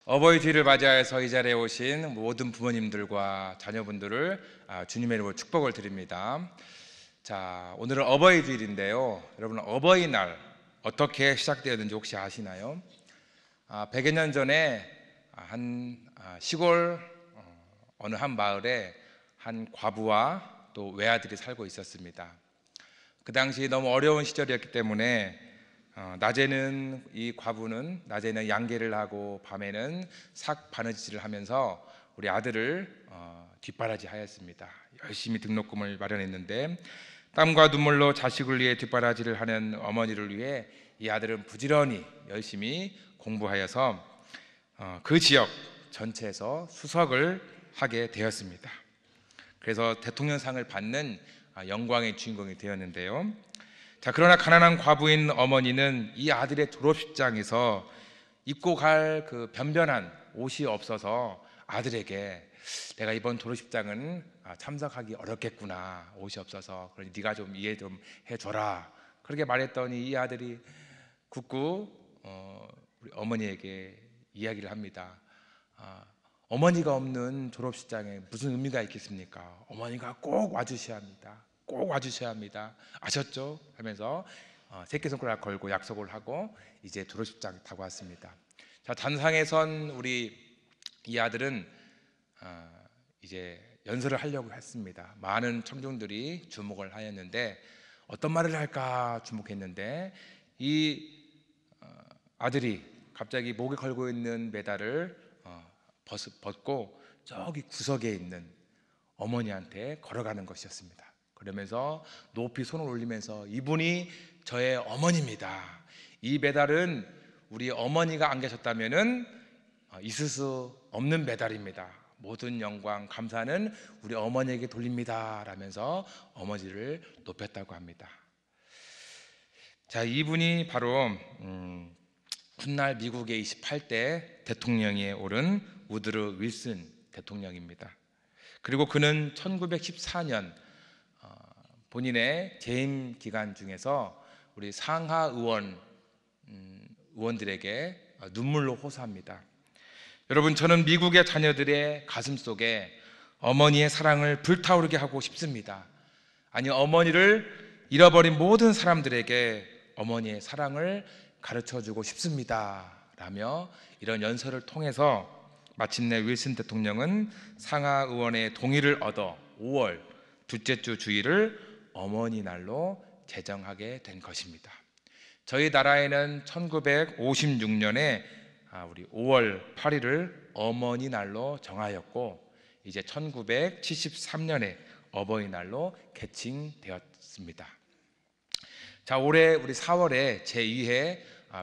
어버이 주일을 맞이하여서 이 자리에 오신 모든 부모님들과 자녀분들을 주님의 이름으로 축복을 드립니다. 자, 오늘은 어버이 주일인데요. 여러분, 어버이날 어떻게 시작되었는지 혹시 아시나요? 100여 년 전에 한 시골 어느 한 마을에 한 과부와 또 외아들이 살고 있었습니다. 그 당시 너무 어려운 시절이었기 때문에 낮에는 이 과부는 낮에는 양계를 하고 밤에는 삭 바느질을 하면서 우리 아들을 뒷바라지 하였습니다. 열심히 등록금을 마련했는데 땀과 눈물로 자식을 위해 뒷바라지를 하는 어머니를 위해 이 아들은 부지런히 열심히 공부하여서 그 지역 전체에서 수석을 하게 되었습니다. 그래서 대통령상을 받는 영광의 주인공이 되었는데요. 자, 그러나 가난한 과부인 어머니는 이 아들의 졸업식장에서 입고 갈 그 변변한 옷이 없어서 아들에게 내가 이번 졸업식장은 참석하기 어렵겠구나, 옷이 없어서. 그러니 네가 좀 이해 좀 해줘라, 그렇게 말했더니 이 아들이 굳고 우리 어머니에게 이야기를 합니다. 어머니가 없는 졸업식장에 무슨 의미가 있겠습니까? 어머니가 꼭 와주셔야 합니다. 꼭 와주셔야 합니다. 아셨죠? 하면서 새끼손가락 걸고 약속을 하고 이제 졸업식장 타고 왔습니다. 자, 단상에 선 우리 이 아들은 이제 연설을 하려고 했습니다. 많은 청중들이 주목을 하였는데 어떤 말을 할까 주목했는데 이 아들이 갑자기 목에 걸고 있는 메달을 벗고 저기 구석에 있는 어머니한테 걸어가는 것이었습니다. 그러면서 높이 손을 올리면서 이분이 저의 어머니입니다. 이 메달은 우리 어머니가 안 계셨다면은 있을 수 없는 메달입니다. 모든 영광 감사는 우리 어머니에게 돌립니다 라면서 어머니를 높였다고 합니다. 자, 이분이 바로 훗날 미국의 28대 대통령에 오른 우드로 윌슨 대통령입니다. 그리고 그는 1914년 본인의 재임 기간 중에서 우리 상하 의원들에게 눈물로 호소합니다. 여러분, 저는 미국의 자녀들의 가슴 속에 어머니의 사랑을 불타오르게 하고 싶습니다. 아니, 어머니를 잃어버린 모든 사람들에게 어머니의 사랑을 가르쳐주고 싶습니다 라며 이런 연설을 통해서 마침내 윌슨 대통령은 상하 의원의 동의를 얻어 5월 둘째 주 주일을 어머니 날로 제정하게 된 것입니다. 저희 나라에는 1956년에 우리 5월 8일을 어머니 날로 정하였고 이제 1973년에 어버이날로 개칭되었습니다. 자, 올해 우리 4월에 제2회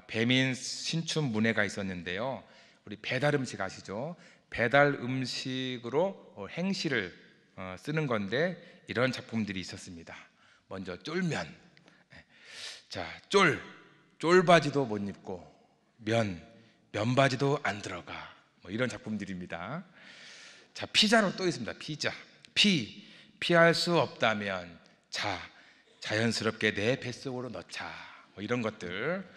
배민 신춘 문예가 있었는데요. 우리 배달 음식 아시죠? 배달 음식으로 행시를 쓰는 건데 이런 작품들이 있었습니다. 먼저 쫄면. 자, 쫄바지도 못 입고 면바지도 안 들어가, 뭐 이런 작품들입니다. 자, 피자로 또 있습니다. 피할 수 없다면 자연스럽게 내 뱃속으로 넣자, 뭐 이런 것들.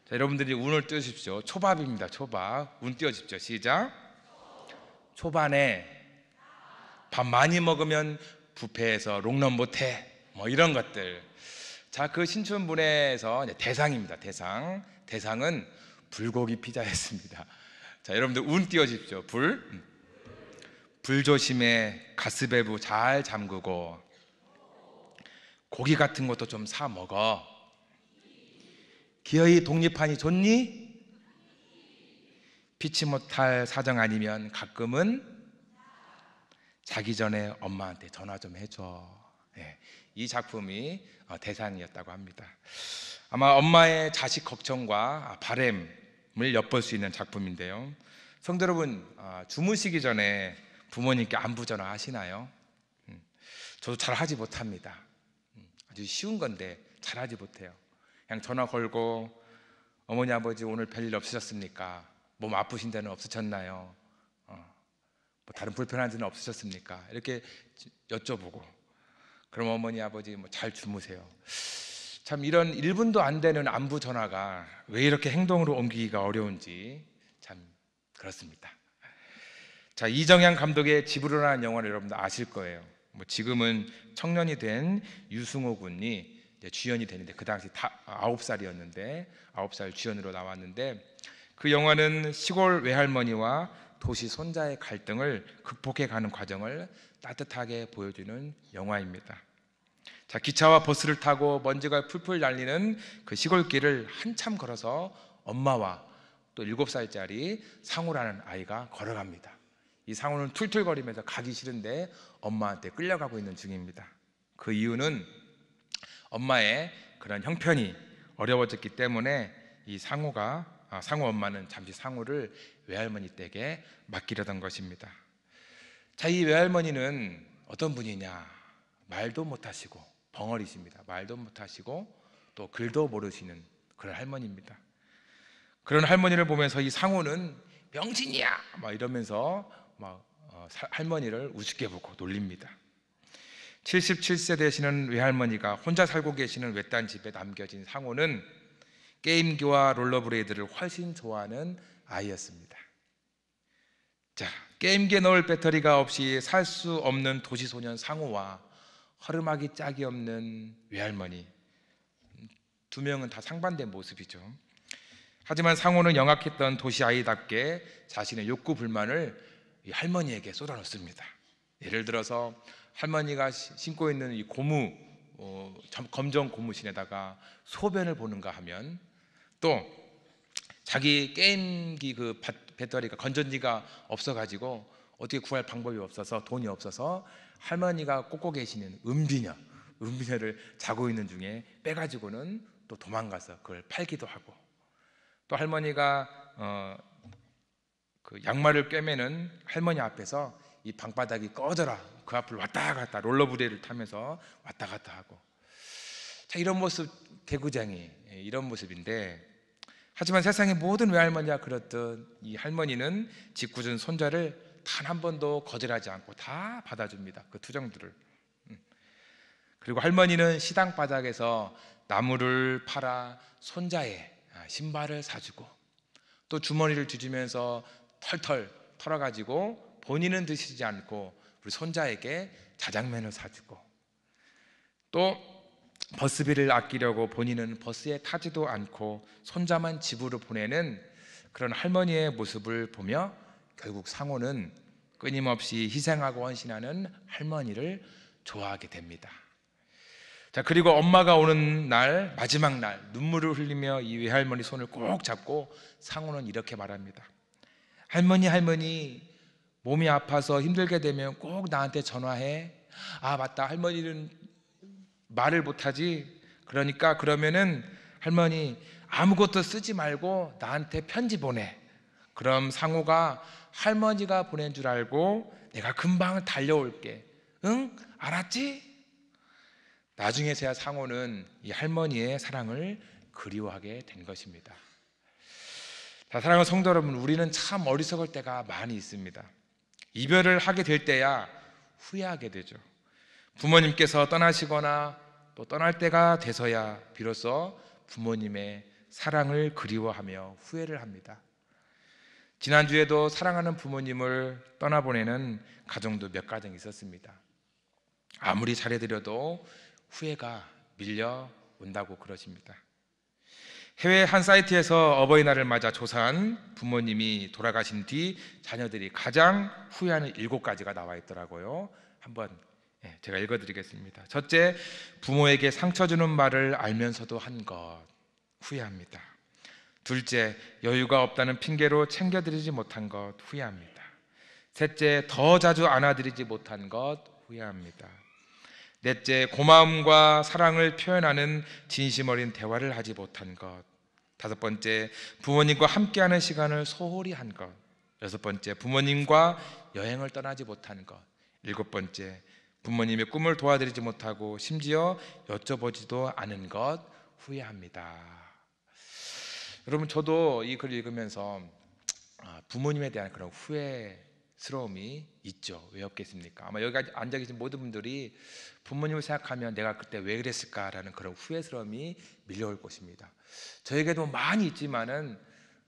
자, 여러분들이 운을 띄워주십시오. 초밥입니다. 초밥. 운 띄워주십시오. 시작. 초반에 밥 많이 먹으면 뷔페에서 롱런 못해, 뭐 이런 것들. 자, 그 신춘문예에서 대상입니다. 대상은 불고기 피자였습니다. 자, 여러분들 운 띄워주십시오. 불 조심해. 가스밸브 잘 잠그고 고기 같은 것도 좀 사 먹어. 기어이 독립하니 좋니? 피치 못할 사정 아니면 가끔은 자기 전에 엄마한테 전화 좀 해줘. 이 작품이 대상이었다고 합니다. 아마 엄마의 자식 걱정과 바램을 엿볼 수 있는 작품인데요. 성도 여러분, 주무시기 전에 부모님께 안부 전화 하시나요? 저도 잘 하지 못합니다. 아주 쉬운 건데 잘 하지 못해요. 그냥 전화 걸고 어머니 아버지 오늘 별일 없으셨습니까? 몸 아프신 데는 없으셨나요? 뭐 다른 불편한 데는 없으셨습니까? 이렇게 여쭤보고, 그럼 어머니 아버지 뭐 잘 주무세요. 참, 이런 1분도 안 되는 안부 전화가 왜 이렇게 행동으로 옮기기가 어려운지 참 그렇습니다. 자, 이정현 감독의 집으로라는 영화를 여러분들 아실 거예요. 뭐 지금은 청년이 된 유승호 군이 이제 주연이 되는데, 그 당시 다 9살이었는데 9살 주연으로 나왔는데, 그 영화는 시골 외할머니와 도시 손자의 갈등을 극복해 가는 과정을 따뜻하게 보여주는 영화입니다. 자, 기차와 버스를 타고 먼지가 풀풀 날리는 그 시골길을 한참 걸어서 엄마와 또 7살짜리 상우라는 아이가 걸어갑니다. 이 상우는 툴툴거리면서 가기 싫은데 엄마한테 끌려가고 있는 중입니다. 그 이유는 엄마의 그런 형편이 어려워졌기 때문에 이 상우 엄마는 잠시 상우를 외할머니 댁에 맡기려던 것입니다. 자, 이 외할머니는 어떤 분이냐? 말도 못하시고 벙어리십니다. 말도 못하시고 또 글도 모르시는 그런 할머니입니다. 그런 할머니를 보면서 이 상우는 명신이야! 막 이러면서 할머니를 우습게 보고 놀립니다. 77세 되시는 외할머니가 혼자 살고 계시는 외딴 집에 남겨진 상우는 게임기와 롤러브레이드를 훨씬 좋아하는 아이였습니다. 자, 게임기에 넣을 배터리가 없이 살 수 없는 도시소년 상우와 허름하기 짝이 없는 외할머니, 두 명은 다 상반된 모습이죠. 하지만 상우는 영악했던 도시 아이답게 자신의 욕구 불만을 이 할머니에게 쏟아놓습니다. 예를 들어서 할머니가 신고 있는 이 검정 고무신에다가 소변을 보는가 하면, 또 자기 게임기 그 배터리가 건전지가 없어가지고 어떻게 구할 방법이 없어서, 돈이 없어서 할머니가 꽂고 계시는 은비녀를 자고 있는 중에 빼가지고는 또 도망가서 그걸 팔기도 하고, 또 할머니가 그 양말을 꿰매는 할머니 앞에서 이 방바닥이 꺼져라, 그 앞을 왔다 갔다 롤러브레이드를 타면서 왔다 갔다 하고, 자, 이런 모습, 개구쟁이, 이런 모습인데, 하지만 세상의 모든 외할머니가 그렇듯 이 할머니는 짓궂은 손자를 단 한 번도 거절하지 않고 다 받아줍니다. 그 투정들을. 그리고 할머니는 시당 바닥에서 나무를 팔아 손자의 신발을 사주고, 또 주머니를 뒤지면서 털털 털어가지고 본인은 드시지 않고 우리 손자에게 자장면을 사주고, 또 버스비를 아끼려고 본인은 버스에 타지도 않고 손자만 집으로 보내는 그런 할머니의 모습을 보며 결국 상우는 끊임없이 희생하고 헌신하는 할머니를 좋아하게 됩니다. 자, 그리고 엄마가 오는 날, 마지막 날, 눈물을 흘리며 이 외할머니 손을 꼭 잡고 상우는 이렇게 말합니다. 할머니, 몸이 아파서 힘들게 되면 꼭 나한테 전화해. 아, 맞다, 할머니는 말을 못하지. 그러니까 그러면은 할머니 아무것도 쓰지 말고 나한테 편지 보내. 그럼 상우가 할머니가 보낸 줄 알고 내가 금방 달려올게. 응? 알았지? 나중에서야 상우는 이 할머니의 사랑을 그리워하게 된 것입니다. 자, 사랑하는 성도 여러분, 우리는 참 어리석을 때가 많이 있습니다. 이별을 하게 될 때야 후회하게 되죠. 부모님께서 떠나시거나 또 떠날 때가 돼서야 비로소 부모님의 사랑을 그리워하며 후회를 합니다. 지난주에도 사랑하는 부모님을 떠나보내는 가정도 몇 가정 있었습니다. 아무리 잘해드려도 후회가 밀려온다고 그러십니다. 해외 한 사이트에서 어버이날을 맞아 조사한 부모님이 돌아가신 뒤 자녀들이 가장 후회하는 7가지가 나와 있더라고요. 한번 제가 읽어드리겠습니다. 첫째, 부모에게 상처 주는 말을 알면서도 한 것, 후회합니다. 둘째, 여유가 없다는 핑계로 챙겨드리지 못한 것, 후회합니다. 셋째, 더 자주 안아드리지 못한 것, 후회합니다. 넷째, 고마움과 사랑을 표현하는 진심 어린 대화를 하지 못한 것. 다섯 번째, 부모님과 함께하는 시간을 소홀히 한 것. 여섯 번째, 부모님과 여행을 떠나지 못한 것. 일곱 번째, 부모님의 꿈을 도와드리지 못하고 심지어 여쭤보지도 않은 것, 후회합니다. 여러분, 저도 이 글을 읽으면서 부모님에 대한 그런 후회스러움이 있죠. 왜 없겠습니까? 아마 여기 앉아 계신 모든 분들이 부모님을 생각하면 내가 그때 왜 그랬을까라는 그런 후회스러움이 밀려올 것입니다. 저에게도 많이 있지만은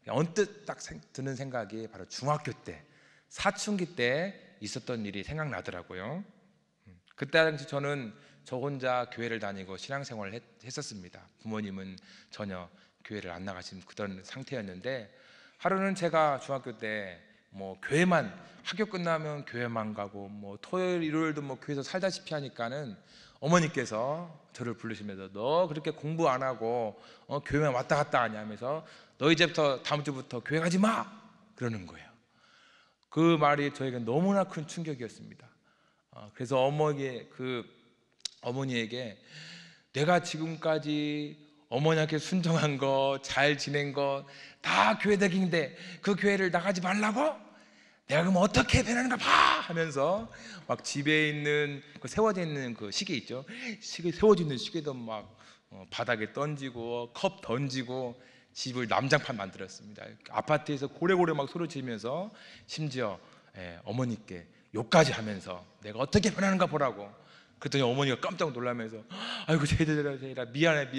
언뜻 딱 드는 생각이 바로 중학교 때 사춘기 때 있었던 일이 생각나더라고요. 그때 당시 저는 저 혼자 교회를 다니고 신앙생활을 했었습니다. 부모님은 전혀 교회를 안 나가신 그런 상태였는데, 하루는 제가 중학교 때 뭐 교회만, 학교 끝나면 교회만 가고 뭐 토요일 일요일도 뭐 교회에서 살다시피 하니까는 어머니께서 저를 부르시면서 너 그렇게 공부 안 하고 교회만 왔다 갔다 하냐 하면서 너 이제부터 다음 주부터 교회 가지 마 그러는 거예요. 그 말이 저에게 너무나 큰 충격이었습니다. 그래서 어머니에게 내가 지금까지 어머니한테 순종한 거, 잘 지낸 거 다 교회 덕인데 그 교회를 나가지 말라고? 내가 그럼 어떻게 변하는가 봐! 하면서 막 집에 있는 그 세워져 있는 그 시계 있죠? 시계 세워져 있는 시계도 막 바닥에 던지고 컵 던지고 집을 남장판 만들었습니다. 아파트에서 고래고래 막 소리치면서 심지어 어머니께 욕까지 하면서 내가 어떻게 변하는가 보라고. 그랬더니 어머니가 깜짝 놀라면서 아이고 제이라 미안해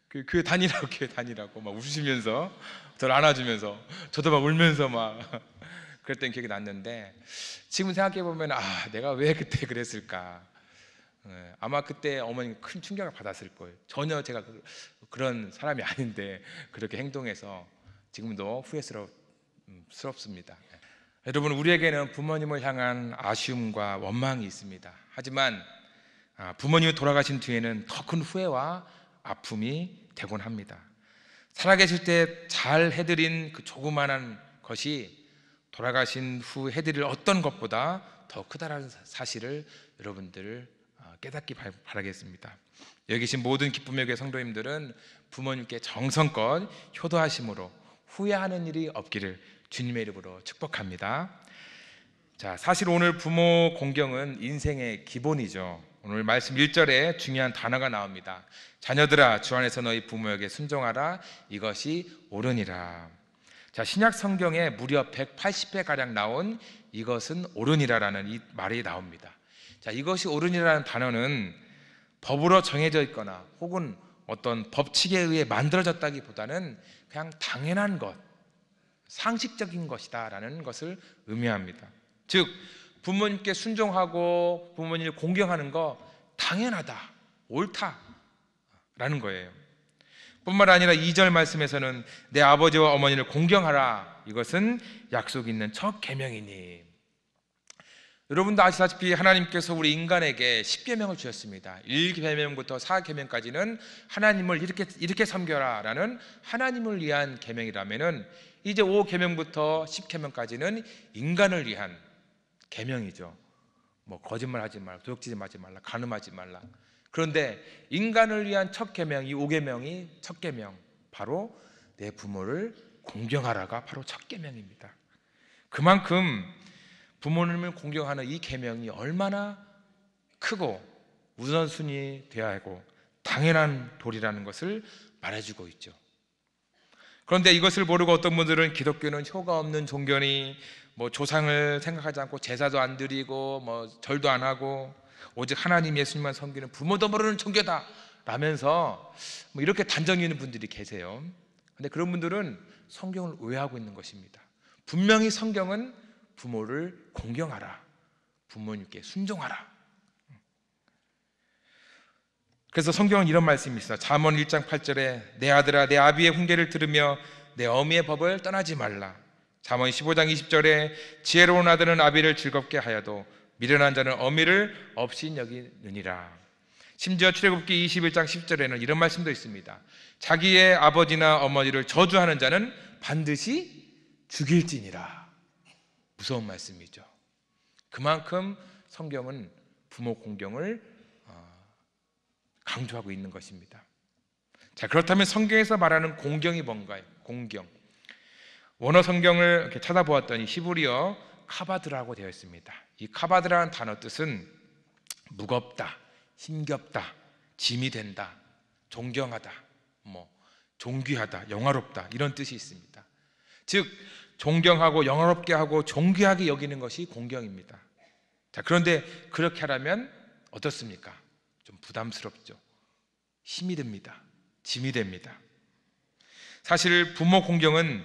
그 교회 다니라고 교회 다니라고 막 웃으시면서 저를 안아주면서 저도 막 울면서 막 그랬던 기억이 났는데, 지금 생각해 보면 내가 왜 그때 그랬을까. 아마 그때 어머니가 큰 충격을 받았을 거예요. 전혀 제가 그런 사람이 아닌데 그렇게 행동해서 지금도 후회스럽습니다. 여러분, 우리에게는 부모님을 향한 아쉬움과 원망이 있습니다. 하지만 부모님이 돌아가신 뒤에는 더 큰 후회와 아픔이 되곤 합니다. 살아계실 때 잘 해드린 그 조그만한 것이 돌아가신 후 해드릴 어떤 것보다 더 크다라는 사실을 여러분들 깨닫기 바라겠습니다. 여기 계신 모든 기쁨의 교회 성도님들은 부모님께 정성껏 효도하심으로 후회하는 일이 없기를 주님의 이름으로 축복합니다. 자, 사실 오늘 부모 공경은 인생의 기본이죠. 오늘 말씀 1절에 중요한 단어가 나옵니다. 자녀들아, 주 안에서 너희 부모에게 순종하라. 이것이 옳으니라. 자, 신약 성경에 무려 180회 가량 나온 이것은 옳으니라라는 이 말이 나옵니다. 자, 이것이 옳으니라는 단어는 법으로 정해져 있거나 혹은 어떤 법칙에 의해 만들어졌다기보다는 그냥 당연한 것, 상식적인 것이다라는 것을 의미합니다. 즉, 부모님께 순종하고 부모님을 공경하는 거 당연하다, 옳다라는 거예요. 뿐만 아니라 2절 말씀에서는 내 아버지와 어머니를 공경하라. 이것은 약속 있는 첫 계명이니. 여러분도 아시다시피 하나님께서 우리 인간에게 10계명을 주셨습니다. 1계명부터 4계명까지는 하나님을 이렇게 섬겨라 라는 하나님을 위한 계명이라면은, 이제 5계명부터 10계명까지는 인간을 위한 계명이죠. 뭐 거짓말하지 말라, 도둑질하지 말라, 간음하지 말라. 그런데 인간을 위한 첫 계명, 이 5계명이 첫 계명, 바로 내 부모를 공경하라가 바로 첫 계명입니다. 그만큼 부모님을 공경하는 이 계명이 얼마나 크고 우선순위 되어야 하고 당연한 도리라는 것을 말해주고 있죠. 그런데 이것을 모르고 어떤 분들은 기독교는 효가 없는 종교니 뭐 조상을 생각하지 않고 제사도 안 드리고 뭐 절도 안 하고 오직 하나님 예수님만 섬기는 부모도 모르는 종교다 라면서 뭐 이렇게 단정 있는 분들이 계세요. 그런데 그런 분들은 성경을 오해하고 있는 것입니다. 분명히 성경은 부모를 공경하라, 부모님께 순종하라. 그래서 성경은 이런 말씀이 있어요. 잠언 1장 8절에 내 아들아 내 아비의 훈계를 들으며 내 어미의 법을 떠나지 말라. 잠언 15장 20절에 지혜로운 아들은 아비를 즐겁게 하여도 미련한 자는 어미를 없이 여기느니라. 심지어 출애굽기 21장 10절에는 이런 말씀도 있습니다. 자기의 아버지나 어머니를 저주하는 자는 반드시 죽일지니라. 무서운 말씀이죠. 그만큼 성경은 부모 공경을 강조하고 있는 것입니다. 자, 그렇다면 성경에서 말하는 공경이 뭔가요? 공경. 원어 성경을 이렇게 찾아보았더니 히브리어 카바드라고 되어 있습니다. 이 카바드라는 단어 뜻은 무겁다, 힘겹다, 짐이 된다, 존경하다, 존귀하다, 영화롭다 이런 뜻이 있습니다. 즉 존경하고 영화롭게 하고 존귀하게 여기는 것이 공경입니다. 자, 그런데 그렇게 하려면 어떻습니까? 좀 부담스럽죠. 힘이 듭니다. 짐이 됩니다. 사실 부모 공경은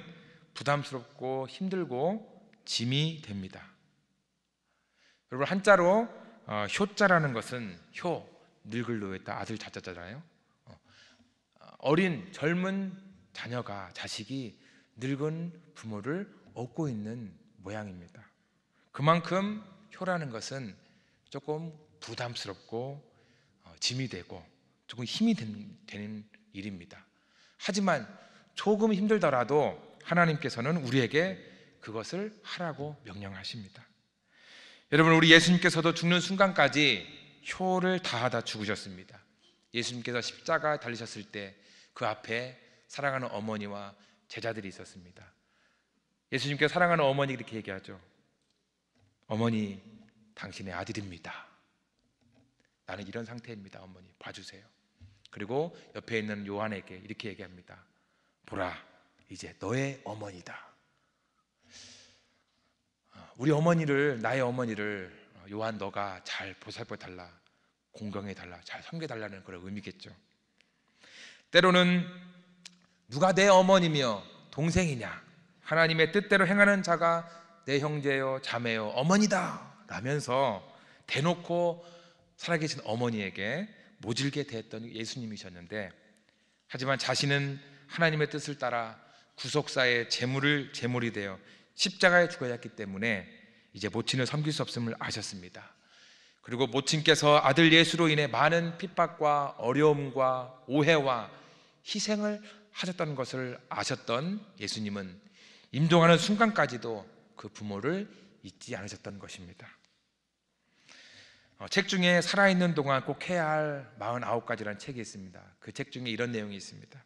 부담스럽고 힘들고 짐이 됩니다. 여러분, 한자로 효자라는 것은 효, 늙을 노했다, 아들 자자잖아요. 어린 젊은 자녀가, 자식이 늙은 부모를 업고 있는 모양입니다. 그만큼 효라는 것은 조금 부담스럽고 짐이 되고 조금 힘이 되는 일입니다. 하지만 조금 힘들더라도 하나님께서는 우리에게 그것을 하라고 명령하십니다. 여러분, 우리 예수님께서도 죽는 순간까지 효를 다하다 죽으셨습니다. 예수님께서 십자가 달리셨을 때 그 앞에 사랑하는 어머니와 제자들이 있었습니다. 예수님께서 사랑하는 어머니 이렇게 얘기하죠. 어머니, 당신의 아들입니다. 나는 이런 상태입니다. 어머니, 봐주세요. 그리고 옆에 있는 요한에게 이렇게 얘기합니다. 보라, 이제 너의 어머니다. 우리 어머니를, 나의 어머니를 요한, 너가 잘 보살펴 달라, 공경해 달라, 잘 섬겨 달라는 그런 의미겠죠. 때로는 누가 내 어머니며 동생이냐, 하나님의 뜻대로 행하는 자가 내 형제요 자매요 어머니다 라면서 대놓고 살아계신 어머니에게 모질게 대했던 예수님이셨는데, 하지만 자신은 하나님의 뜻을 따라 구속사의 제물이 되어 십자가에 죽어야 했기 때문에 이제 모친을 섬길 수 없음을 아셨습니다. 그리고 모친께서 아들 예수로 인해 많은 핍박과 어려움과 오해와 희생을 하셨다는 것을 아셨던 예수님은 임종하는 순간까지도 그 부모를 잊지 않으셨던 것입니다. 책 중에 살아있는 동안 꼭 해야 할 49가지라는 책이 있습니다. 그 책 중에 이런 내용이 있습니다.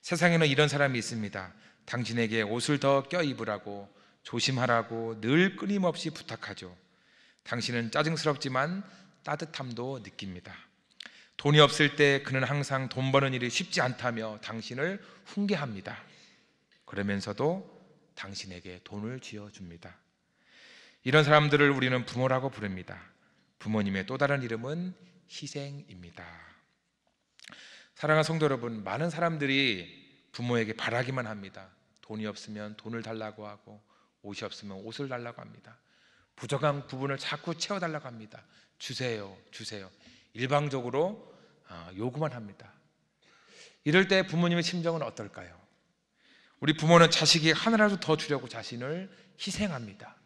세상에는 이런 사람이 있습니다. 당신에게 옷을 더 껴입으라고, 조심하라고 늘 끊임없이 부탁하죠. 당신은 짜증스럽지만 따뜻함도 느낍니다. 돈이 없을 때 그는 항상 돈 버는 일이 쉽지 않다며 당신을 훈계합니다. 그러면서도 당신에게 돈을 쥐어줍니다. 이런 사람들을 우리는 부모라고 부릅니다. 부모님의 또 다른 이름은 희생입니다. 사랑하는 성도 여러분, 많은 사람들이 부모에게 바라기만 합니다. 돈이 없으면 돈을 달라고 하고, 옷이 없으면 옷을 달라고 합니다. 부족한 부분을 자꾸 채워달라고 합니다. 주세요, 주세요. 일방적으로 요구만 합니다. 이럴 때 부모님의 심정은 어떨까요? 우리 부모는 자식이 하나라도 더 주려고 자신을 희생합니다.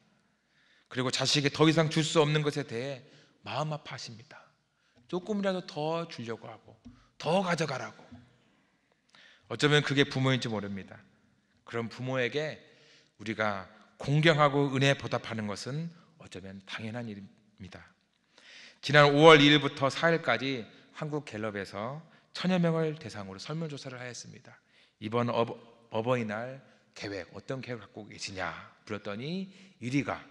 그리고 자식이 더 이상 줄 수 없는 것에 대해 마음 아파하십니다. 조금이라도 더 주려고 하고, 더 가져가라고. 어쩌면 그게 부모인지 모릅니다. 그런 부모에게 우리가 공경하고 은혜 보답하는 것은 어쩌면 당연한 일입니다. 지난 5월 2일부터 4일까지 한국갤럽에서 1000여 명을 대상으로 설문조사를 하였습니다. 이번 어버이날 계획, 어떤 계획을 갖고 계시냐 물었더니 1위가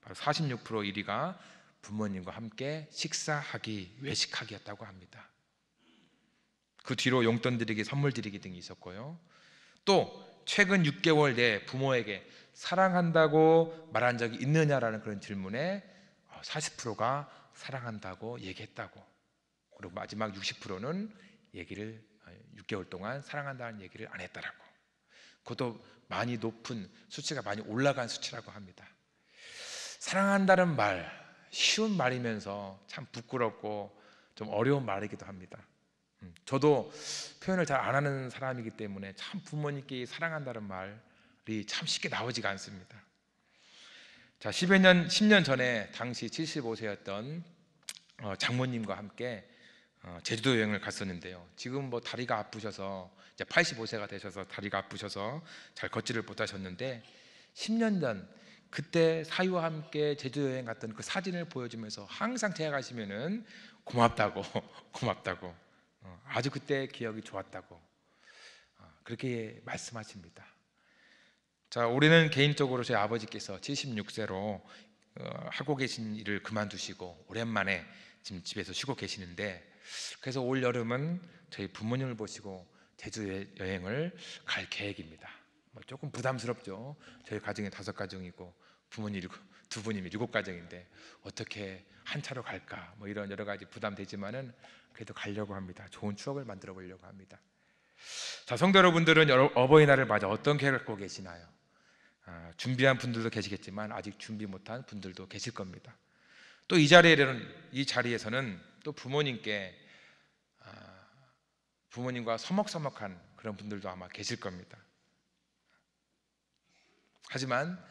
바로 46% 1위가 부모님과 함께 식사하기, 외식하기였다고 합니다. 그 뒤로 용돈 드리기, 선물 드리기 등이 있었고요. 또 최근 6개월 내에 부모에게 사랑한다고 말한 적이 있느냐라는 그런 질문에 40%가 사랑한다고 얘기했다고, 그리고 마지막 60%는 6개월 동안 사랑한다는 얘기를 안 했다라고. 그것도 많이 높은 수치가 많이 올라간 수치라고 합니다. 사랑한다는 말, 쉬운 말이면서 참 부끄럽고 좀 어려운 말이기도 합니다. 저도 표현을 잘 안 하는 사람이기 때문에 참 부모님께 사랑한다는 말이 참 쉽게 나오지가 않습니다. 자, 10년 전에 당시 75세였던 장모님과 함께 제주도 여행을 갔었는데요. 지금 뭐 다리가 아프셔서 이제 85세가 되셔서 다리가 아프셔서 잘 걷지를 못하셨는데 10년 전 그때 사위와 함께 제주도 여행 갔던 그 사진을 보여주면서 항상 제가 가시면은 고맙다고 고맙다고 아주 그때 기억이 좋았다고 그렇게 말씀하십니다. 자, 올해는 개인적으로 저희 아버지께서 76세로 하고 계신 일을 그만두시고 오랜만에 지금 집에서 쉬고 계시는데, 그래서 올 여름은 저희 부모님을 모시고 제주 여행을 갈 계획입니다. 조금 부담스럽죠. 저희 가정이 5가정이고 부모님 2분이면 7가정인데 어떻게 한 차로 갈까, 이런 여러 가지 부담되지만은 그래도 가려고 합니다. 좋은 추억을 만들어 보려고 합니다. 자, 성도 여러분들은 어버이날을 맞아 어떤 계획을 갖고 계시나요? 준비한 분들도 계시겠지만 아직 준비 못한 분들도 계실 겁니다. 또 이 자리에서는 또 부모님과 서먹서먹한 그런 분들도 아마 계실 겁니다. 하지만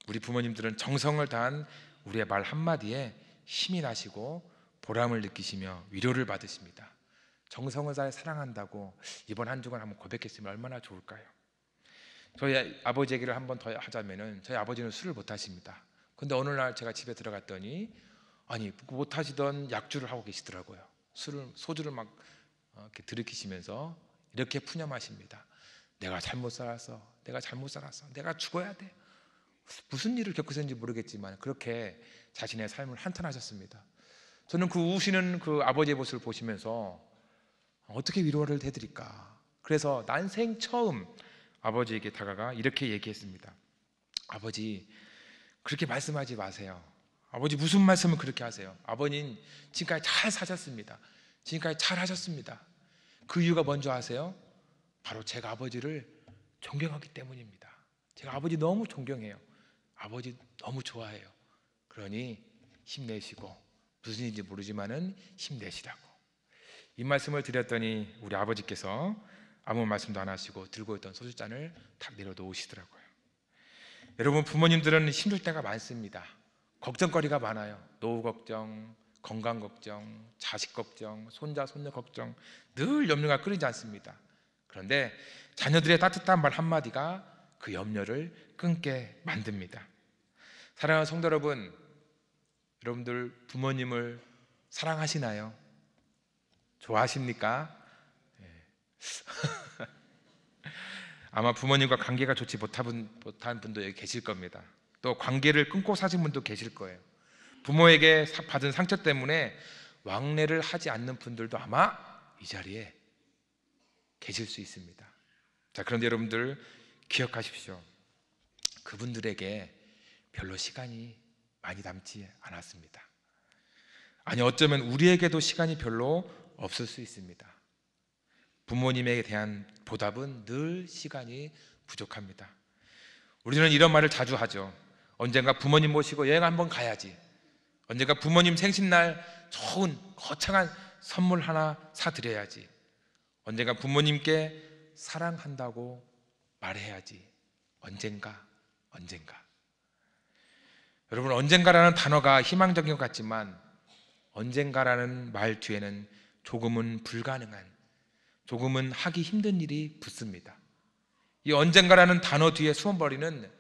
우리 부모님들은 정성을 다한 우리의 말 한마디에 힘이 나시고 보람을 느끼시며 위로를 받으십니다. 정성을 다해 사랑한다고 이번 한 주간 한번 고백했으면 얼마나 좋을까요? 저희 아버지 얘기를 한번 더 하자면은, 저희 아버지는 술을 못 하십니다. 근데 어느 날 제가 집에 들어갔더니 못 하시던 약주를 하고 계시더라고요. 소주를 막 이렇게 들이키시면서 이렇게 푸념하십니다. 내가 잘못 살았어. 내가 죽어야 돼. 무슨 일을 겪으셨는지 모르겠지만 그렇게 자신의 삶을 한탄하셨습니다. 저는 그 우시는 그 아버지의 모습을 보시면서 어떻게 위로를 해드릴까. 그래서 난생 처음 아버지에게 다가가 이렇게 얘기했습니다. 아버지, 그렇게 말씀하지 마세요. 아버지, 무슨 말씀을 그렇게 하세요? 아버님 지금까지 잘 사셨습니다. 지금까지 잘 하셨습니다. 그 이유가 뭔지 아세요? 바로 제가 아버지를 존경하기 때문입니다. 제가 아버지 너무 존경해요. 아버지 너무 좋아해요. 그러니 힘내시고, 무슨 일인지 모르지만은 힘내시라고 이 말씀을 드렸더니 우리 아버지께서 아무 말씀도 안 하시고 들고 있던 소주잔을 탁 내려놓으시더라고요. 여러분, 부모님들은 힘들 때가 많습니다. 걱정거리가 많아요. 노후 걱정, 건강 걱정, 자식 걱정, 손자 손녀 걱정, 늘 염려가 끊이지 않습니다. 그런데 자녀들의 따뜻한 말 한마디가 그 염려를 끊게 만듭니다. 사랑하는 성도 여러분, 여러분들 부모님을 사랑하시나요? 좋아하십니까? 아마 부모님과 관계가 좋지 못한 분도 여기 계실 겁니다. 또 관계를 끊고 사신 분도 계실 거예요. 부모에게 받은 상처 때문에 왕래를 하지 않는 분들도 아마 이 자리에 계실 수 있습니다. 자, 그런데 여러분들 기억하십시오. 그분들에게 별로 시간이 많이 남지 않았습니다. 아니, 어쩌면 우리에게도 시간이 별로 없을 수 있습니다. 부모님에 대한 보답은 늘 시간이 부족합니다. 우리는 이런 말을 자주 하죠. 언젠가 부모님 모시고 여행 한번 가야지. 언젠가 부모님 생신날 좋은 거창한 선물 하나 사드려야지. 언젠가 부모님께 사랑한다고 말해야지. 언젠가. 여러분, 언젠가라는 단어가 희망적인 것 같지만 언젠가라는 말 뒤에는 조금은 불가능한, 조금은 하기 힘든 일이 붙습니다. 이 언젠가라는 단어 뒤에 숨어버리는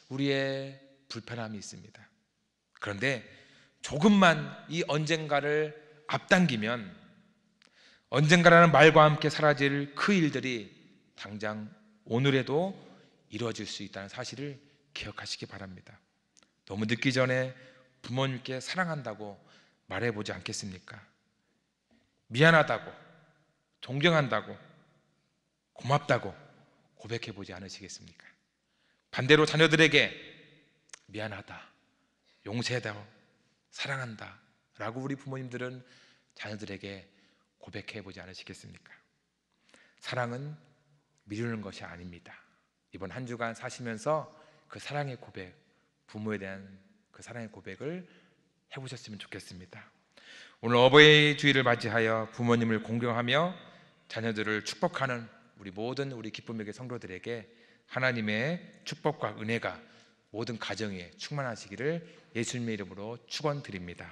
우리의 불편함이 있습니다. 그런데 조금만 이 언젠가를 앞당기면 언젠가라는 말과 함께 사라질 그 일들이 당장 오늘에도 이루어질 수 있다는 사실을 기억하시기 바랍니다. 너무 늦기 전에 부모님께 사랑한다고 말해보지 않겠습니까? 미안하다고, 존경한다고, 고맙다고 고백해보지 않으시겠습니까? 반대로 자녀들에게 미안하다, 용서해다오, 사랑한다 라고 우리 부모님들은 자녀들에게 고백해보지 않으시겠습니까? 사랑은 미루는 것이 아닙니다. 이번 한 주간 사시면서 그 사랑의 고백, 부모에 대한 그 사랑의 고백을 해보셨으면 좋겠습니다. 오늘 어버이 주일을 맞이하여 부모님을 공경하며 자녀들을 축복하는 우리 기쁨에게 성도들에게 하나님의 축복과 은혜가 모든 가정에 충만하시기를 예수님의 이름으로 축원드립니다.